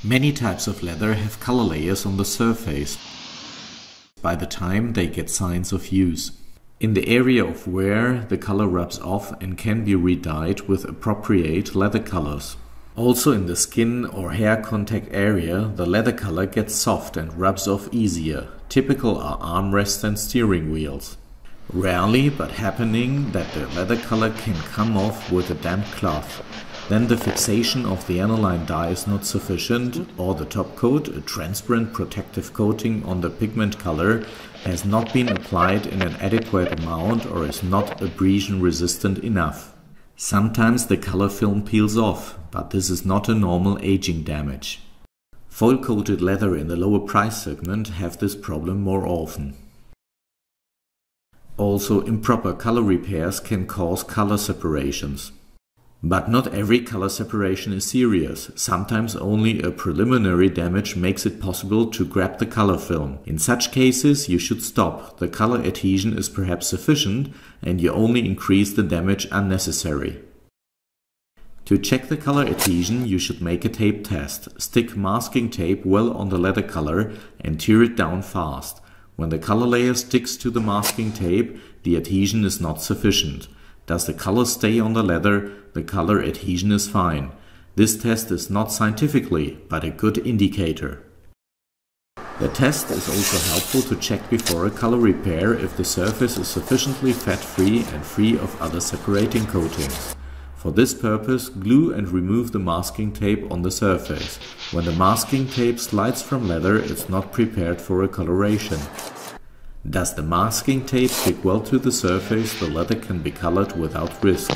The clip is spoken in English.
Many types of leather have color layers on the surface by the time they get signs of use. In the area of wear, the color rubs off and can be re-dyed with appropriate leather colors. Also in the skin or hair contact area, the leather color gets soft and rubs off easier. Typical are armrests and steering wheels. Rarely, but happening, that the leather color can come off with a damp cloth. Then the fixation of the aniline dye is not sufficient, or the top coat, a transparent protective coating on the pigment color, has not been applied in an adequate amount or is not abrasion resistant enough. Sometimes the color film peels off, but this is not a normal aging damage. Foil-coated leather in the lower price segment have this problem more often. Also, improper color repairs can cause color separations. But not every color separation is serious. Sometimes only a preliminary damage makes it possible to grab the color film. In such cases, you should stop. The color adhesion is perhaps sufficient and you only increase the damage unnecessary. To check the color adhesion, you should make a tape test. Stick masking tape well on the leather color and tear it down fast. When the color layer sticks to the masking tape, the adhesion is not sufficient. Does the color stay on the leather? The color adhesion is fine. This test is not scientifically, but a good indicator. The test is also helpful to check before a color repair if the surface is sufficiently fat-free and free of other separating coatings. For this purpose, glue and remove the masking tape on the surface. When the masking tape slides from leather, it's not prepared for a coloration. Does the masking tape stick well to the surface, the leather can be colored without risk.